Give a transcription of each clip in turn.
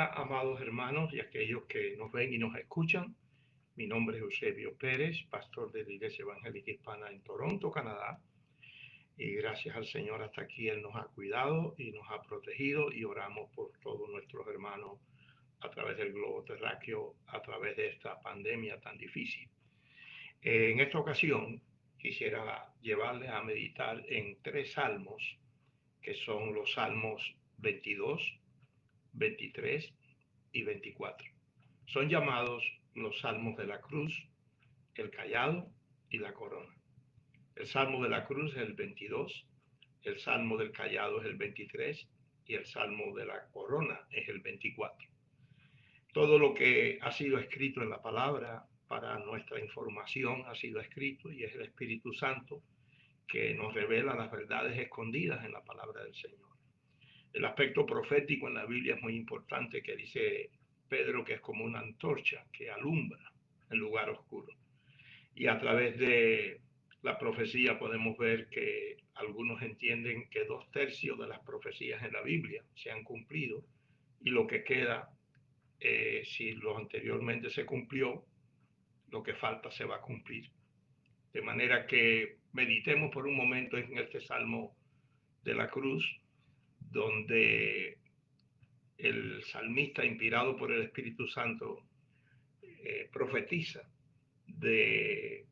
Hola, amados hermanos y aquellos que nos ven y nos escuchan. Mi nombre es Eusebio Pérez, pastor de la Iglesia Evangélica Hispana en Toronto, Canadá. Y gracias al Señor hasta aquí Él nos ha cuidado y nos ha protegido y oramos por todos nuestros hermanos a través del globo terráqueo, a través de esta pandemia tan difícil. En esta ocasión quisiera llevarles a meditar en tres salmos, que son los salmos 22, 23 y 24. Son llamados los salmos de la cruz, el cayado y la corona. El salmo de la cruz es el 22, el salmo del cayado es el 23 y el salmo de la corona es el 24. Todo lo que ha sido escrito en la palabra para nuestra información ha sido escrito y es el Espíritu Santo que nos revela las verdades escondidas en la palabra del Señor. El aspecto profético en la Biblia es muy importante, que dice Pedro que es como una antorcha que alumbra el lugar oscuro. Y a través de la profecía podemos ver que algunos entienden que 2/3 de las profecías en la Biblia se han cumplido y lo que queda, si lo anteriormente se cumplió, lo que falta se va a cumplir. De manera que meditemos por un momento en este salmo de la cruz, donde el salmista, inspirado por el Espíritu Santo, profetiza de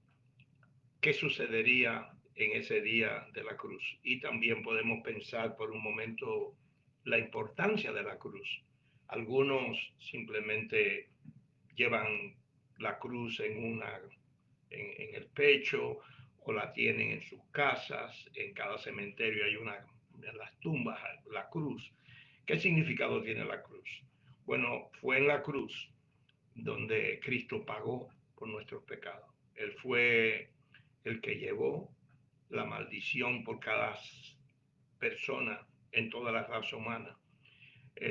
qué sucedería en ese día de la cruz. Y también podemos pensar por un momento la importancia de la cruz. Algunos simplemente llevan la cruz en el pecho o la tienen en sus casas. En cada cementerio hay en las tumbas, la cruz. ¿Qué significado tiene la cruz? Bueno, fue en la cruz donde Cristo pagó por nuestros pecados. Él fue el que llevó la maldición por cada persona en toda la raza humana.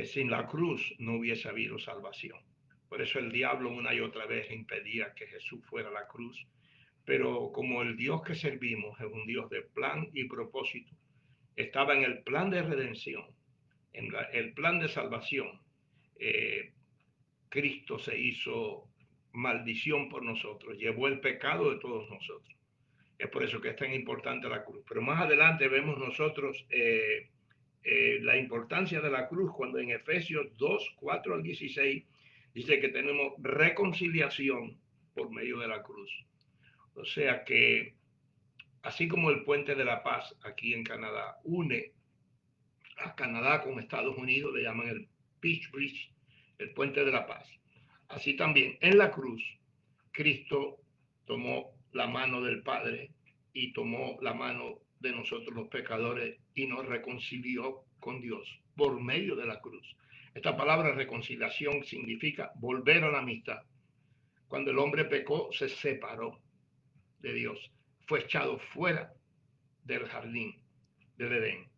Sin la cruz no hubiese habido salvación. Por eso el diablo una y otra vez impedía que Jesús fuera a la cruz. Pero como el Dios que servimos es un Dios de plan y propósito, estaba en el plan de redención, en el plan de salvación. eh, Cristo se hizo maldición por nosotros, llevó el pecado de todos nosotros. Es por eso que es tan importante la cruz. Pero más adelante vemos nosotros la importancia de la cruz cuando en Efesios 2, 4 al 16 dice que tenemos reconciliación por medio de la cruz. O sea que así como el puente de la paz aquí en Canadá une a Canadá con Estados Unidos, le llaman el Peace Bridge, el puente de la paz. Así también en la cruz, Cristo tomó la mano del Padre y tomó la mano de nosotros los pecadores y nos reconcilió con Dios por medio de la cruz. Esta palabra reconciliación significa volver a la amistad. Cuando el hombre pecó, se separó de Dios, fue echado fuera del jardín del Edén.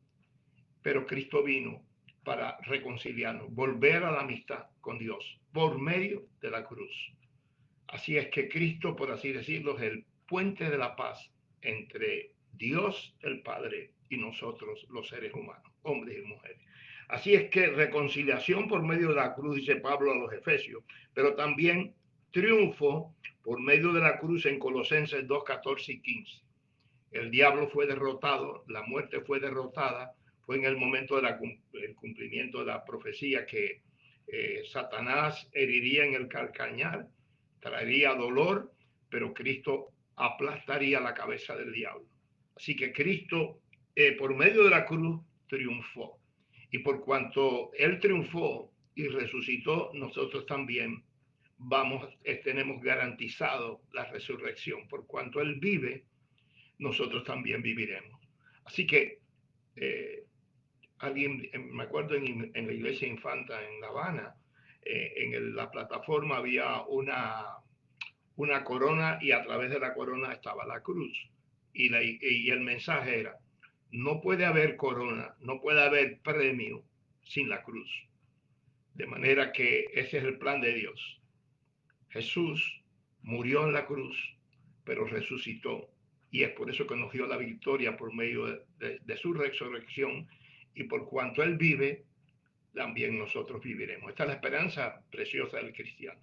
Pero Cristo vino para reconciliarnos, volver a la amistad con Dios por medio de la cruz. Así es que Cristo, por así decirlo, es el puente de la paz entre Dios el Padre y nosotros los seres humanos, hombres y mujeres. Así es que reconciliación por medio de la cruz, dice Pablo a los Efesios, pero también triunfo por medio de la cruz en Colosenses 2, 14 y 15. El diablo fue derrotado, la muerte fue derrotada, fue en el momento del cumplimiento de la profecía que Satanás heriría en el calcañar, traería dolor, pero Cristo aplastaría la cabeza del diablo. Así que Cristo, por medio de la cruz, triunfó. Y por cuanto Él triunfó y resucitó, nosotros también tenemos garantizado la resurrección. Por cuanto Él vive, nosotros también viviremos. Así que me acuerdo en la iglesia Infanta en La Habana, la plataforma había una corona y a través de la corona estaba la cruz. Y el mensaje era, no puede haber corona, no puede haber premio sin la cruz. De manera que ese es el plan de Dios. Jesús murió en la cruz, pero resucitó. Y es por eso que nos dio la victoria por medio de su resurrección. Y por cuanto Él vive, también nosotros viviremos. Esta es la esperanza preciosa del cristiano.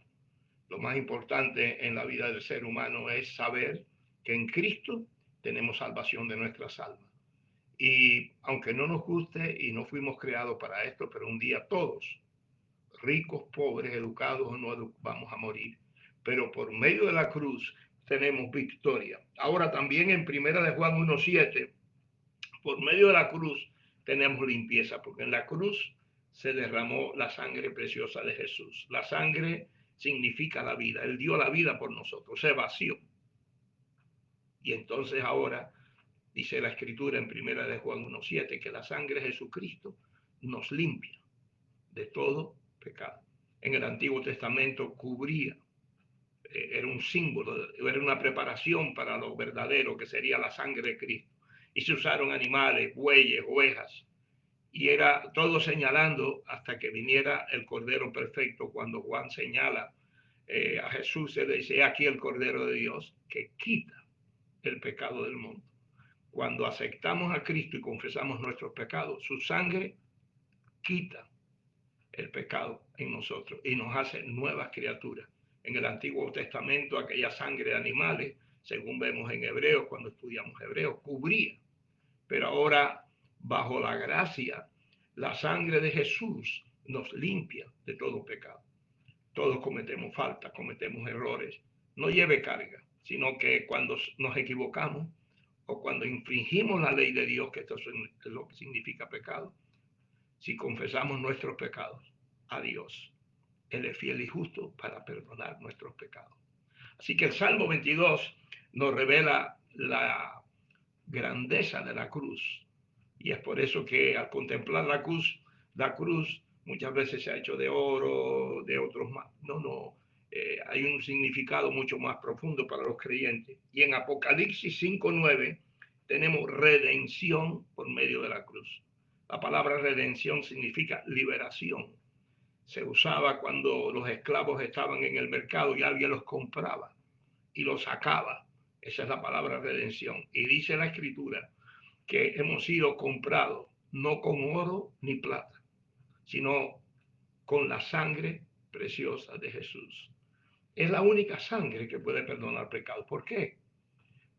Lo más importante en la vida del ser humano es saber que en Cristo tenemos salvación de nuestras almas. Y aunque no nos guste y no fuimos creados para esto, pero un día todos, ricos, pobres, educados o no, vamos a morir. Pero por medio de la cruz tenemos victoria. Ahora también en Primera de Juan 1:7, por medio de la cruz tenemos limpieza, porque en la cruz se derramó la sangre preciosa de Jesús. La sangre significa la vida. Él dio la vida por nosotros, se vació. Y entonces ahora dice la escritura en Primera de Juan 1:7 que la sangre de Jesucristo nos limpia de todo pecado. En el Antiguo Testamento cubría, era un símbolo, era una preparación para lo verdadero que sería la sangre de Cristo. Y se usaron animales, bueyes, ovejas, y era todo señalando hasta que viniera el Cordero Perfecto. Cuando Juan señala a Jesús, se le dice: aquí el Cordero de Dios que quita el pecado del mundo. Cuando aceptamos a Cristo y confesamos nuestros pecados, su sangre quita el pecado en nosotros y nos hace nuevas criaturas. En el Antiguo Testamento, aquella sangre de animales, según vemos en Hebreos, cuando estudiamos Hebreos, cubría. Pero ahora, bajo la gracia, la sangre de Jesús nos limpia de todo pecado. Todos cometemos faltas, cometemos errores. No lleve carga, sino que cuando nos equivocamos o cuando infringimos la ley de Dios, que esto es lo que significa pecado, si confesamos nuestros pecados a Dios, Él es fiel y justo para perdonar nuestros pecados. Así que el Salmo 22 nos revela la grandeza de la cruz. Y es por eso que al contemplar la cruz muchas veces se ha hecho de oro, de otros más. No, hay un significado mucho más profundo para los creyentes. Y en Apocalipsis 5:9 tenemos redención por medio de la cruz. La palabra redención significa liberación. Se usaba cuando los esclavos estaban en el mercado y alguien los compraba y los sacaba. Esa es la palabra redención. Y dice la Escritura que hemos sido comprados no con oro ni plata, sino con la sangre preciosa de Jesús. Es la única sangre que puede perdonar pecados. ¿Por qué?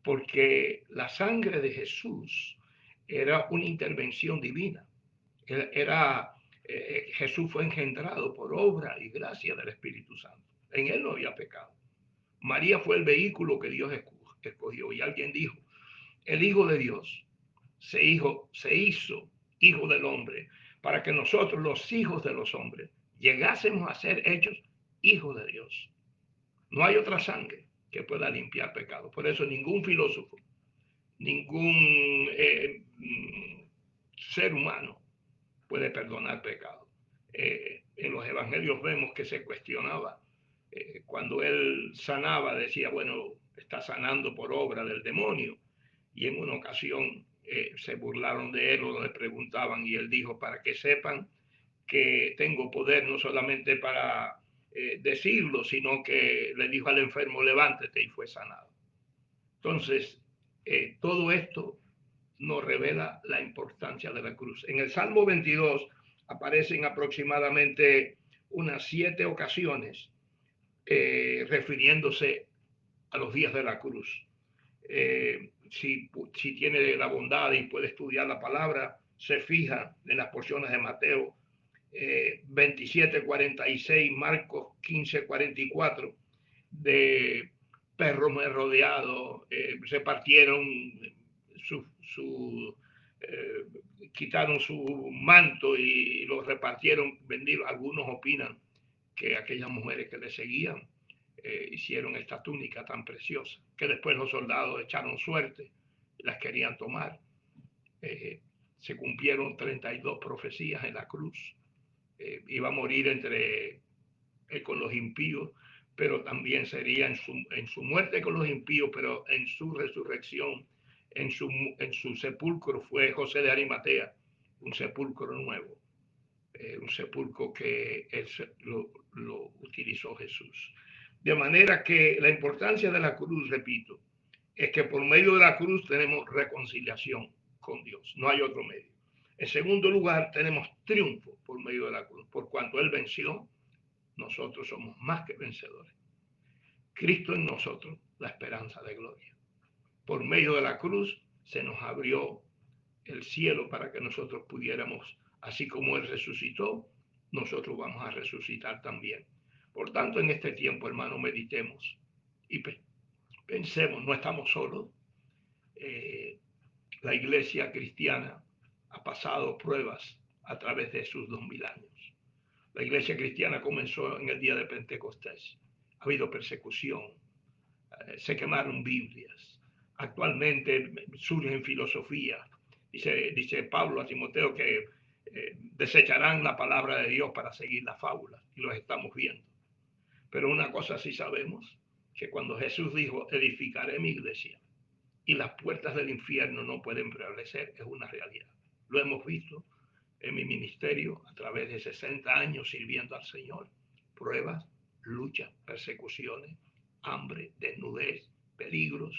Porque la sangre de Jesús era una intervención divina. Jesús fue engendrado por obra y gracia del Espíritu Santo. En él no había pecado. María fue el vehículo que Dios escogió. Y alguien dijo: el Hijo de Dios se hizo hijo del hombre para que nosotros, los hijos de los hombres, llegásemos a ser hechos hijos de Dios. No hay otra sangre que pueda limpiar pecado. Por eso ningún filósofo, ningún ser humano puede perdonar pecado. En los evangelios vemos que se cuestionaba. Cuando él sanaba, decía: bueno, está sanando por obra del demonio. Y en una ocasión se burlaron de él o le preguntaban, y él dijo: para que sepan que tengo poder no solamente para decirlo, sino que le dijo al enfermo: levántate, y fue sanado. Entonces, todo esto nos revela la importancia de la cruz. En el Salmo 22 aparecen aproximadamente unas 7 ocasiones refiriéndose a los días de la cruz. Si tiene la bondad y puede estudiar la palabra, se fija en las porciones de Mateo 27:46, Marcos 15:44, de perros me rodeado, repartieron quitaron su manto y lo repartieron, vendidos. Algunos opinan que aquellas mujeres que le seguían hicieron esta túnica tan preciosa, que después los soldados echaron suerte, las querían tomar. Se cumplieron 32 profecías en la cruz. Iba a morir con los impíos, pero también sería en su muerte con los impíos, pero en su resurrección, en su sepulcro fue José de Arimatea, un sepulcro nuevo, un sepulcro que lo utilizó Jesús. De manera que la importancia de la cruz, repito, es que por medio de la cruz tenemos reconciliación con Dios. No hay otro medio. En segundo lugar, tenemos triunfo por medio de la cruz. Por cuanto Él venció, nosotros somos más que vencedores. Cristo en nosotros, la esperanza de gloria. Por medio de la cruz se nos abrió el cielo para que nosotros pudiéramos, así como Él resucitó, nosotros vamos a resucitar también. Por tanto, en este tiempo, hermano, meditemos y pensemos, no estamos solos. La iglesia cristiana ha pasado pruebas a través de sus 2000 años. La iglesia cristiana comenzó en el día de Pentecostés. Ha habido persecución, se quemaron Biblias. Actualmente surgen filosofías. Dice Pablo a Timoteo que desecharán la palabra de Dios para seguir las fábulas, y los estamos viendo. Pero una cosa sí sabemos, que cuando Jesús dijo, edificaré mi iglesia, y las puertas del infierno no pueden prevalecer, es una realidad. Lo hemos visto en mi ministerio a través de 60 años sirviendo al Señor. Pruebas, luchas, persecuciones, hambre, desnudez, peligros.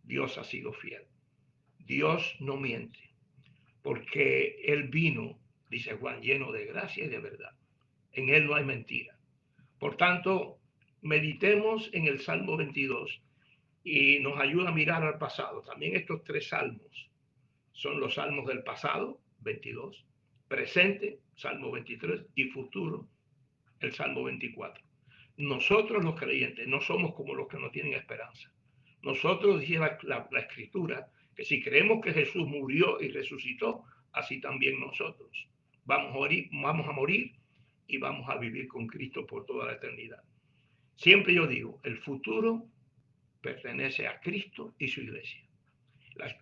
Dios ha sido fiel. Dios no miente, porque Él vino, dice Juan, lleno de gracia y de verdad. En Él no hay mentira. Por tanto, meditemos en el Salmo 22 y nos ayuda a mirar al pasado. También estos tres salmos son los salmos del pasado, 22, presente, Salmo 23, y futuro, el Salmo 24. Nosotros los creyentes no somos como los que no tienen esperanza. Nosotros, dice la Escritura, que si creemos que Jesús murió y resucitó, así también nosotros vamos a morir y vamos a vivir con Cristo por toda la eternidad. Siempre yo digo, el futuro pertenece a Cristo y su iglesia.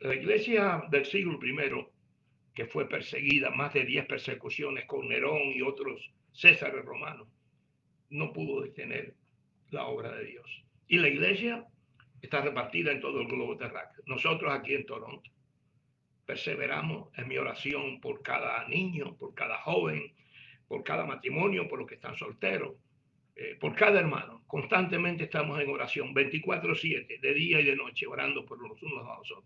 La iglesia del siglo I, que fue perseguida, más de 10 persecuciones con Nerón y otros césares romanos, no pudo detener la obra de Dios. Y la iglesia está repartida en todo el globo terráqueo. Nosotros aquí en Toronto perseveramos en mi oración por cada niño, por cada joven, por cada matrimonio, por los que están solteros, por cada hermano. Constantemente estamos en oración 24/7, de día y de noche, orando por los unos a los otros.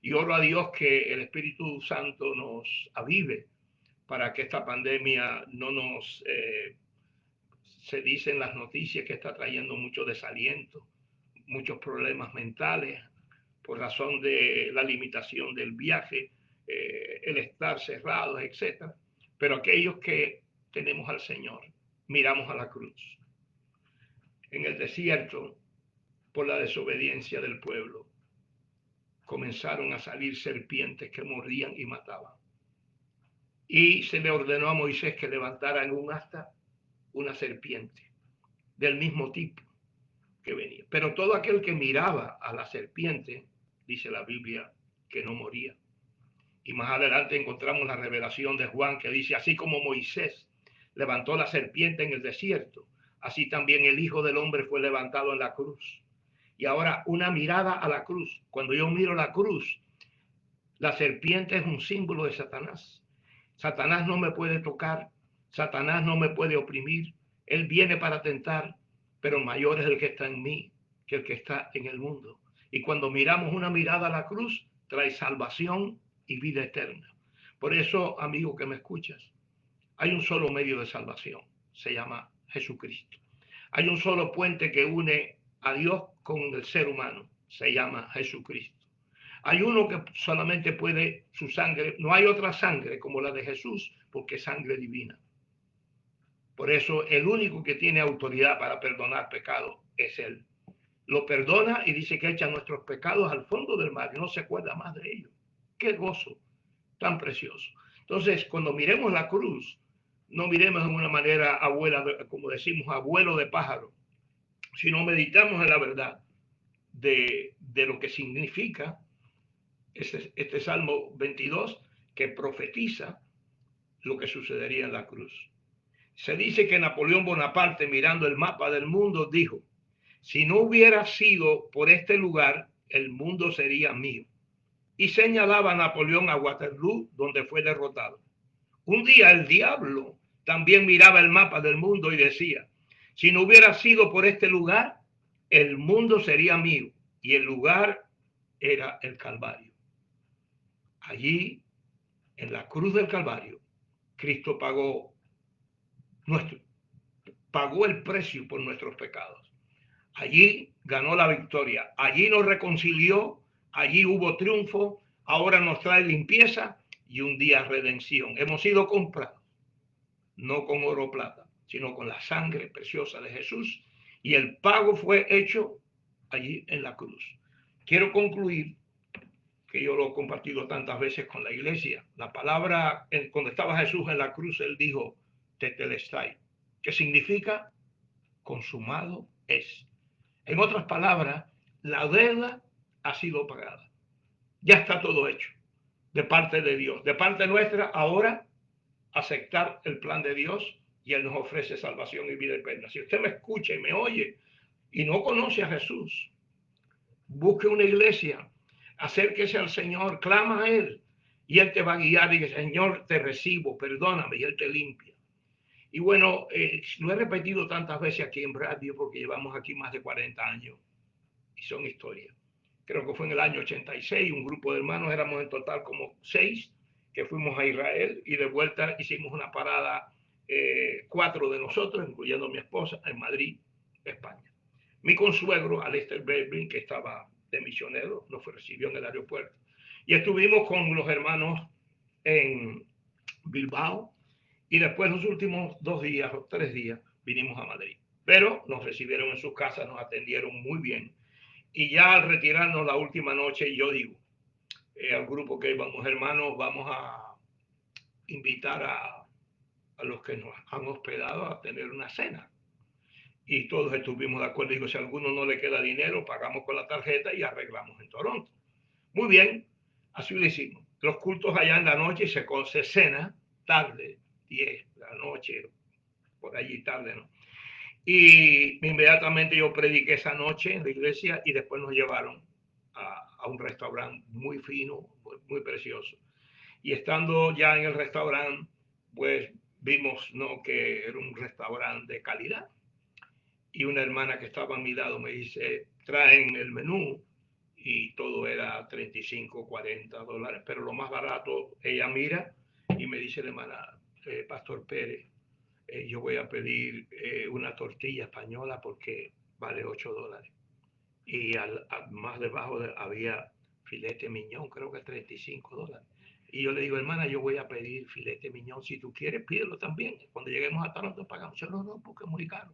Y oro a Dios que el Espíritu Santo nos avive para que esta pandemia no nos... se dice en las noticias que está trayendo mucho desaliento, muchos problemas mentales por razón de la limitación del viaje, el estar cerrados, etc. Pero aquellos que tenemos al Señor, miramos a la cruz. En el desierto, por la desobediencia del pueblo, comenzaron a salir serpientes que mordían y mataban. Y se le ordenó a Moisés que levantara en un asta una serpiente del mismo tipo que venía. Pero todo aquel que miraba a la serpiente, dice la Biblia, que no moría. Y más adelante encontramos la revelación de Juan que dice, así como Moisés levantó la serpiente en el desierto, así también el Hijo del Hombre fue levantado en la cruz. Y ahora una mirada a la cruz. Cuando yo miro la cruz, la serpiente es un símbolo de Satanás. Satanás no me puede tocar, Satanás no me puede oprimir. Él viene para tentar, pero mayor es el que está en mí que el que está en el mundo. Y cuando miramos una mirada a la cruz, trae salvación y vida eterna. Por eso, amigo que me escuchas, hay un solo medio de salvación, se llama Jesucristo. Hay un solo puente que une a Dios con el ser humano, se llama Jesucristo. Hay uno que solamente puede, su sangre, no hay otra sangre como la de Jesús, porque es sangre divina. Por eso el único que tiene autoridad para perdonar pecados es Él. Lo perdona y dice que echa nuestros pecados al fondo del mar y no se acuerda más de ellos. Qué gozo tan precioso. Entonces, cuando miremos la cruz, no miremos de una manera abuela, como decimos, abuelo de pájaro, sino meditamos en la verdad de lo que significa este Salmo 22, que profetiza lo que sucedería en la cruz. Se dice que Napoleón Bonaparte, mirando el mapa del mundo, dijo, si no hubiera sido por este lugar, el mundo sería mío. Y señalaba a Napoleón a Waterloo, donde fue derrotado. Un día el diablo también miraba el mapa del mundo y decía, si no hubiera sido por este lugar, el mundo sería mío. Y el lugar era el Calvario. Allí En la cruz del Calvario, Cristo pagó el precio por nuestros pecados. Allí ganó la victoria, allí nos reconcilió, allí hubo triunfo, ahora nos trae limpieza y un día redención. Hemos sido comprados, no con oro o plata, sino con la sangre preciosa de Jesús, y el pago fue hecho allí en la cruz. Quiero concluir, que yo lo he compartido tantas veces con la iglesia. La palabra, cuando estaba Jesús en la cruz, él dijo, tetelestai, que significa consumado es. En otras palabras, la deuda ha sido pagada. Ya está todo hecho de parte de Dios. De parte nuestra, ahora aceptar el plan de Dios y Él nos ofrece salvación y vida eterna. Si usted me escucha y me oye y no conoce a Jesús, busque una iglesia, acérquese al Señor, clama a Él y Él te va a guiar y dice, Señor, te recibo, perdóname, y Él te limpia. Y bueno, lo he repetido tantas veces aquí en radio porque llevamos aquí más de 40 años y son historias. Creo que fue en el año 86, un grupo de hermanos, éramos en total como 6, que fuimos a Israel y de vuelta hicimos una parada, 4 de nosotros, incluyendo mi esposa, en Madrid, España. Mi consuegro, Alistair Belvin, que estaba de misionero, nos recibió en el aeropuerto. Y estuvimos con los hermanos en Bilbao y después los últimos 2 días o 3 días vinimos a Madrid. Pero nos recibieron en sus casas, nos atendieron muy bien. Y ya al retirarnos la última noche, yo digo al grupo que íbamos, hermanos, vamos a invitar a los que nos han hospedado a tener una cena. Y todos estuvimos de acuerdo. Digo, si a alguno no le queda dinero, pagamos con la tarjeta y arreglamos en Toronto. Muy bien, así lo hicimos. Los cultos allá en la noche se cena tarde, 10 de la noche, por allí tarde, ¿no? Y inmediatamente yo prediqué esa noche en la iglesia y después nos llevaron a un restaurante muy fino, muy precioso. Y estando ya en el restaurante, pues vimos, ¿no?, que era un restaurante de calidad. Y una hermana que estaba a mi lado me dice, traen el menú, y todo era 35, 40 dólares, pero lo más barato, ella mira y me dice la hermana, Pastor Pérez, yo voy a pedir una tortilla española porque vale 8 dólares. Y más debajo había filete miñón, creo que 35 dólares. Y yo le digo, hermana, yo voy a pedir filete miñón, si tú quieres, pídelo también. Cuando lleguemos a Toronto pagamos. Yo no, porque es muy caro.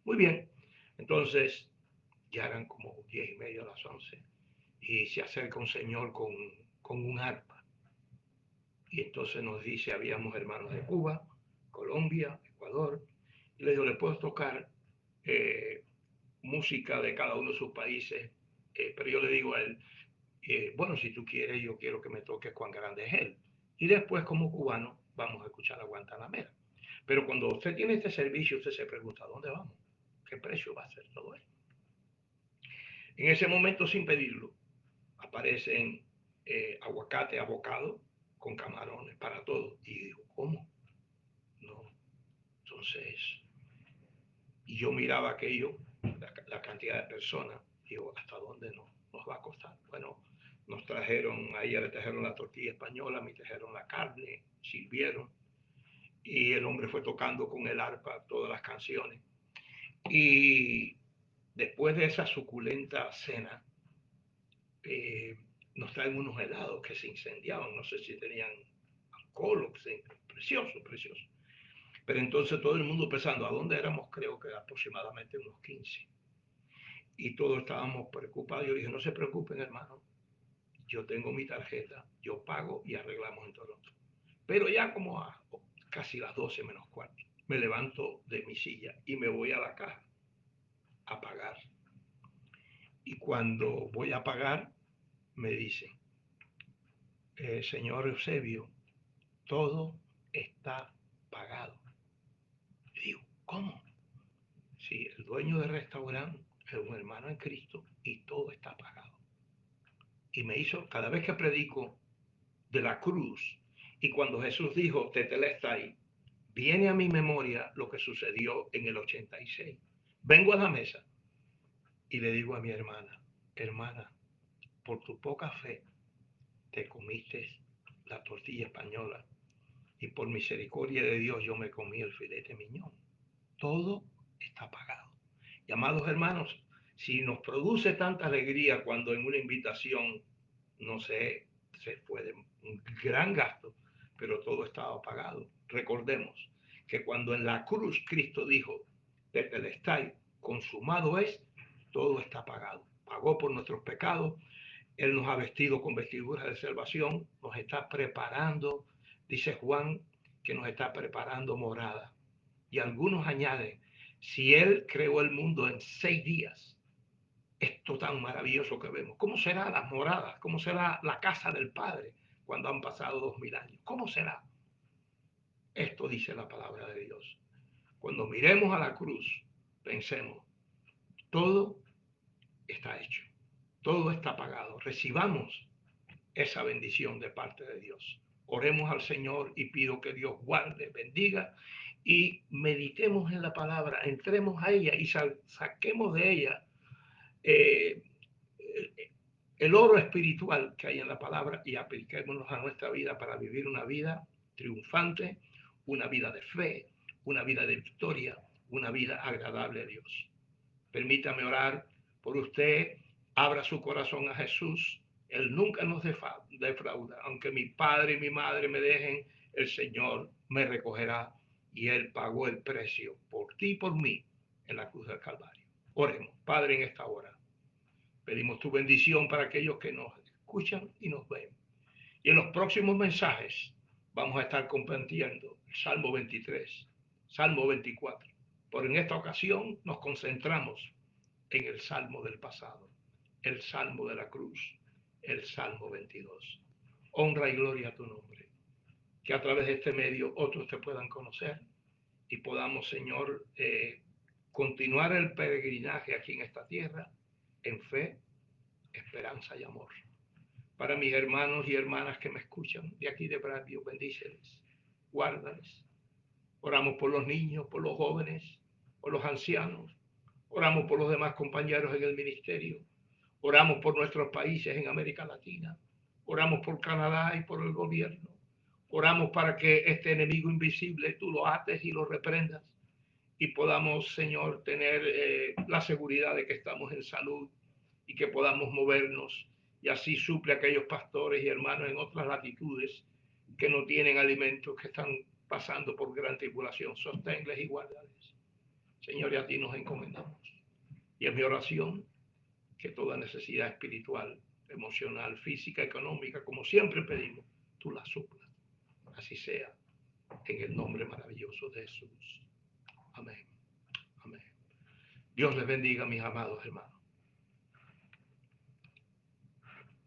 Muy bien. Entonces, ya eran como 10:30 a las 11. Y se acerca un señor con un arpa. Y entonces nos dice, habíamos hermanos de Cuba, Colombia, Ecuador. Y le digo, ¿le puedo tocar música de cada uno de sus países? Pero yo le digo a él, bueno, si tú quieres, yo quiero que me toques Cuán Grande es Él. Y después, como cubano, vamos a escuchar a Guantanamera. Pero cuando usted tiene este servicio, usted se pregunta, ¿dónde vamos? ¿Qué precio va a ser todo esto? En ese momento, sin pedirlo, aparecen aguacate abocado con camarones para todo. Y digo, ¿cómo? No. Entonces, y yo miraba aquello, la cantidad de personas, digo, ¿hasta dónde nos va a costar? Bueno, nos trajeron, a ella le trajeron la tortilla española, me trajeron la carne, sirvieron, y el hombre fue tocando con el arpa todas las canciones. Y después de esa suculenta cena, nos traen unos helados que se incendiaban, no sé si tenían alcohol o precioso, precioso. Pero entonces todo el mundo pensando, ¿a dónde éramos? Creo que aproximadamente unos 15. Y todos estábamos preocupados. Yo dije, no se preocupen, hermano, yo tengo mi tarjeta, yo pago y arreglamos en Toronto. Pero ya como a casi las 12 menos cuarto, me levanto de mi silla y me voy a la caja a pagar. Y cuando voy a pagar, me dicen, señor Eusebio, todo está pagado. Y digo, ¿cómo? Sí, el dueño del restaurante es un hermano en Cristo y todo está pagado. Y me hizo, cada vez que predico de la cruz, y cuando Jesús dijo, tetelestai, viene a mi memoria lo que sucedió en el 86. Vengo a la mesa y le digo a mi hermana, hermana, por tu poca fe te comiste la tortilla española, y por misericordia de Dios yo me comí el filete miñón. Todo está pagado. Y amados hermanos, si nos produce tanta alegría cuando en una invitación, no sé, se fue de un gran gasto, pero todo estaba pagado. Recordemos que cuando en la cruz Cristo dijo, tetelestai, consumado es, todo está pagado. Pagó por nuestros pecados, Él nos ha vestido con vestiduras de salvación, nos está preparando, dice Juan, que nos está preparando morada. Y algunos añaden, si Él creó el mundo en 6 días, esto tan maravilloso que vemos, ¿cómo será las moradas? ¿Cómo será la casa del Padre cuando han pasado 2000 años? ¿Cómo será? Esto dice la palabra de Dios. Cuando miremos a la cruz, pensemos, todo está hecho, todo está pagado. Recibamos esa bendición de parte de Dios. Oremos al Señor y pido que Dios guarde, bendiga y meditemos en la palabra, entremos a ella y saquemos de ella eh, el oro espiritual que hay en la palabra y apliquémonos a nuestra vida para vivir una vida triunfante, una vida de fe, una vida de victoria, una vida agradable a Dios. Permítame orar por usted, abra su corazón a Jesús. Él nunca nos defrauda. Aunque mi padre y mi madre me dejen, el Señor me recogerá y Él pagó el precio por ti y por mí en la cruz del Calvario. Oremos, Padre, en esta hora. Pedimos tu bendición para aquellos que nos escuchan y nos ven. Y en los próximos mensajes vamos a estar compartiendo el Salmo 23, Salmo 24. Pero en esta ocasión nos concentramos en el Salmo del pasado, el Salmo de la cruz, el Salmo 22. Honra y gloria a tu nombre. Que a través de este medio otros te puedan conocer y podamos, Señor, continuar el peregrinaje aquí en esta tierra en fe, esperanza y amor. Para mis hermanos y hermanas que me escuchan de aquí de Bradview, bendíceles, guárdales. Oramos por los niños, por los jóvenes, por los ancianos. Oramos por los demás compañeros en el ministerio. Oramos por nuestros países en América Latina. Oramos por Canadá y por el gobierno. Oramos para que este enemigo invisible tú lo ates y lo reprendas y podamos, Señor, tener la seguridad de que estamos en salud y que podamos movernos y así suple a aquellos pastores y hermanos en otras latitudes que no tienen alimentos, que están pasando por gran tribulación. Sosténles y guárdales. Señor, y a ti nos encomendamos. Y es mi oración que toda necesidad espiritual, emocional, física, económica, como siempre pedimos, tú la suplas. Así sea, en el nombre maravilloso de Jesús. Amén. Amén. Dios les bendiga, mis amados hermanos.